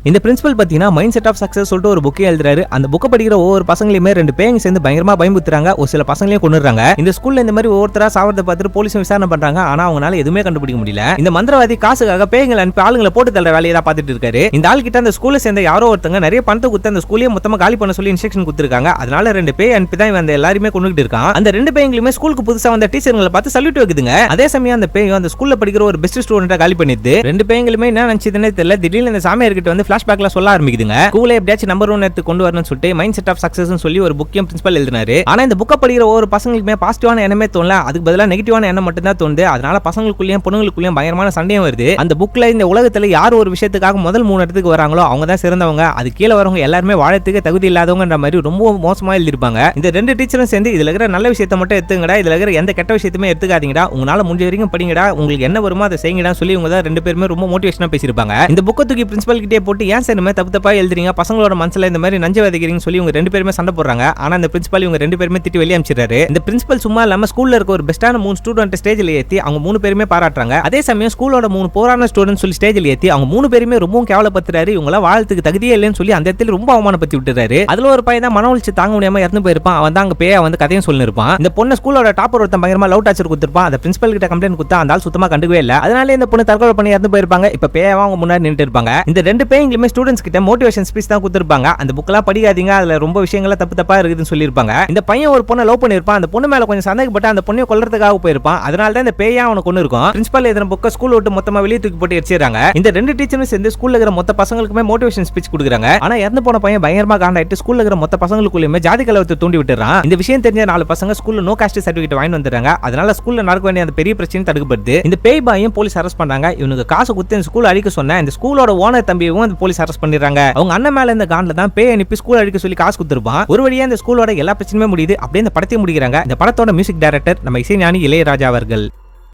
இந்த பிரின்சிபல் பாத்தீங்கன்னா mind set of success சொல்லிட்டு ஒரு புக்கே எழுதுறாரு. அந்த புக்கை படிக்கிற ஒவ்வொரு பசங்களையுமே ரெண்டு பேங்க சேர்ந்து பயங்கரமா பயமுறுத்துறாங்க. ஒரு சில பசங்களையும் கொண்டுறாங்க. இந்த ஸ்கூல்ல இந்த மாதிரி ஒவ்வொருத்தரா சாவறத பார்த்துட்டு போலீஸும் விசாரணை பண்றாங்க. ஆனா அவங்களால எதுவுமே கண்டுபிடிக்க முடியல. இந்த மந்திரவாதி காசுக்காக பேய்களை அனுப்பி ஆளுங்களை போட்டு தள்ளுற வேலையை தான் பார்த்துட்டு இருக்காரு. இந்த ஆள் கிட்ட அந்த ஸ்கூல்ல சேர்ந்த யாரோ ஒருத்தங்க நிறைய பணத்தை கொடுத்து அந்த ஸ்கூலையே மொத்தமா காலி பண்ண சொல்லி இன்ஸ்ட்ரக்ஷன் கொடுத்துருக்காங்க. அதனால ரெண்டு பேய் அனுப்பி தான் இவன் எல்லாருமே கொண்டுகிட்டு இருக்கான். அந்த ரெண்டு பேய்களுமே ஸ்கூலுக்கு புதுசா வந்த டீச்சர்களை பார்த்து சல்யூட் வைக்குதுங்க. அதே சமயம் அந்த பேய் அந்த ஸ்கூல்ல படிக்கிற ஒரு பெஸ்ட் ஸ்டூடெண்டா காலி பண்ணிடுது. ரெண்டு பேய்களுமே என்ன நினைச்சதுன்னே தெரியல. திடீர்னு இந்த சாமியார் கிட்ட வந்து பிளாஷ்பேக்ல சொல்ல ஆரம்பிக்குதுங்க. ஸ்கூல்ல எப்படியாச்சும் நம்பர் 1 எடுத்து கொண்டு வரணும்னு சொல்லிட்டு மைண்ட் செட் ஆஃப் சக்சஸ் சொல்லி ஒரு புக்கையும் பிரின்சிபல் எழுதினாரு. ஆனா இந்த புக்கை படிக்கிற ஒவ்வொரு பசங்களுக்குமே பாசிட்டிவான எண்ணமே தோணல. அதுக்கு பதிலா நெகட்டிவான எண்ணம் மட்டும் தான் தோணுது. அதனால பசங்களுக்குள்ளேயும் பொண்ணுங்களுக்குள்ளேயும் பயங்கரமான சண்டையும் வருது. அந்த புக்ல இந்த உலகத்துல யார் ஒரு விஷயத்துக்காக முதல் 3 இடத்துக்கு வராங்களோ அவங்க தான் சிறந்தவங்க, அது கீழே வரவங்க எல்லாருமே வாழத்துக்கு தகுதி இல்லாதவங்கன்ற மாதிரி ரொம்ப மோசமா எழுதிருப்பாங்க. இந்த ரெண்டு டீச்சரும் சேர்ந்து இதுல இருக்கிற நல்ல விஷயத்தை மட்டும் எடுத்துங்கடா, இதுல இருக்கிற எந்த கெட்ட விஷயத்தையுமே எடுத்துக்காதீங்கடா, உங்களால முடிஞ்ச வரைக்கும் படிங்கடா, உங்களுக்கு என்ன வருமோ அதை செய்யுங்கடா சொல்லி இவங்க தான் ரெண்டு பேருமே ரொம்ப மோட்டிவேஷனா பேசியிருப்பாங்க. இந்த புக்கை தூக்கி பிரின்சிபல் கிட்டே போட்டு ஏன் சார் தப்பு தப்பா எழுதுறீங்க, பசங்களோட மனசுல இந்த மாதிரி நஞ்ச விதைக்கிறீங்கன்னு சொல்லி இவங்க ரெண்டு பேருமே சண்டை போடுறாங்க. ஆனா இந்த பிரின்சிபல் இவங்க ரெண்டு பேருமே திட்டி வெளியே அனுப்பிச்சிடுறாரு. இந்த பிரின்சிபல் சும்மா இல்லாம ஸ்கூல்ல இருக்க ஒரு பெஸ்டான 3 ஸ்டூடெண்ட் ஸ்டேஜ்ல ஏத்தி அவங்க 3 பேருமே பாராட்டுறாங்க. அதே சமயம் ஸ்கூலோட 3 போரான ஸ்டூடெண்ட் சொல்லி ஸ்டேஜ்ல ஏத்தி அவங்க 3 பேருமே ரொம்பவும் கேவலப்படுத்துறாரு. இவங்கள வாழ்த்துக்கு தகுதியே இல்லைன்னு சொல்லி அந்த இடத்துல ரொம்ப அவமானப்படுத்தி விட்டுறாரு. அதுல ஒரு பையன் தான் மன உளைச்சி தாங்க முடியாம இறந்து போயிருப்பான். அவன் தான் அங்க பேய வந்து கதையும் சொல்லிருப்பான். இந்த பொண்ணு ஸ்கூலோட டாப்பர் ஒருத்தன் பயங்கரமா லவ் டார்ச்சர் கொடுத்திருப்பான். அந்த பிரின்சிபல் கிட்ட கம்ப்ளைண்ட் கொடுத்தா அந்த ஆள் சுத்தமா கண்டுக்கவே இல்ல. அதனால இந்த பொண்ணு தற்கொலை பண்ணி இறந்து போயிருப்பாங்க. இப்ப பேயவா அவங்க முன்னாடி நின்னுட்டு இருப்பாங்க. இந்த ரெண்டு பேய்களுமே ஸ்டூடெண்ட்ஸ் கிட்ட மோட்டிவேஷன் ஸ்பீச் தான் கொடுத்திருப்பாங்க. அந்த புக்லாம் படிக்காதீங்க, அதுல ரொம்ப விஷயங்கள தப்பு தப்பா இருக்குதுன்னு சொல்லிருப்பாங்க. இந்த பையன் ஒரு பொண்ணை லவ் பண்ணிருப்பான். அந்த பொண்ணு மேல கொஞ்சம் சந்தேகப்பட்டு அந்த பொண்ணையை கொல்றதுக்காக போயிருப்பான். அதனால தான் இந்த பேயா அவனை கொண்டு இருக்கும். பிரின்சிபல் எழுதின புக்கை ஸ்கூல் விட்டு மொத்தமா வெளியே தூக்கி போட்டு எரிச்சிடுறாங்க. இந்த ரெண்டு டீச்சரும் சேர்ந்து ஸ்கூல்ல இருக்கிற மொத்த பசங்களுக்குமே மோட்டிவேஷன் ஸ்பீச் கொடுக்குறாங்க. ஆனா இறந்து போன பையன் பயங்கரமா காண்டாயிட்டு ஸ்கூல்ல இருக்கிற மொத்த பசங்களுக்குள்ளேயுமே ஜாதி கலவரத்தை தூண்டி விட்டுறான். இந்த விஷயம் தெரிஞ்ச 4 பசங்க ஸ்கூல்ல நோ காஸ்ட் சர்டிபிகேட் வாங்கி வந்துடுறாங்க. அதனால ஸ்கூல்ல நடக்க வேண்டிய அந்த பெரிய பிரச்சனை தடுக்கப்படுது. இந்த பேய் பாயும் போலீஸ் அரெஸ்ட் பண்றாங்க. இவனுக்கு காசு கொடுத்து இந்த ஸ்கூல் அழிக்க சொன்ன இந்த ஸ்கூலோட ஓனர் தம்பியவும் அந்த போலீஸ் அரெஸ்ட் பண்ணிடுறாங்க. அவங்க அண்ணன் மேல இந்த காண்ட்ல தான் பேய் அனுப்பி ஸ்கூல் அழிக்க சொல்லி காசு கொடுத்துருப்பான். ஒரு வழியா இந்த ஸ்கூலோட எல்லா பிரச்சனையுமே முடியுது. அப்படியே இந்த படத்தை முடிக்கிறாங்க. இந்த படத்தோட மியூசிக் டைரக்டர் நம்ம இசைஞானி இளையராஜா அவர்கள்.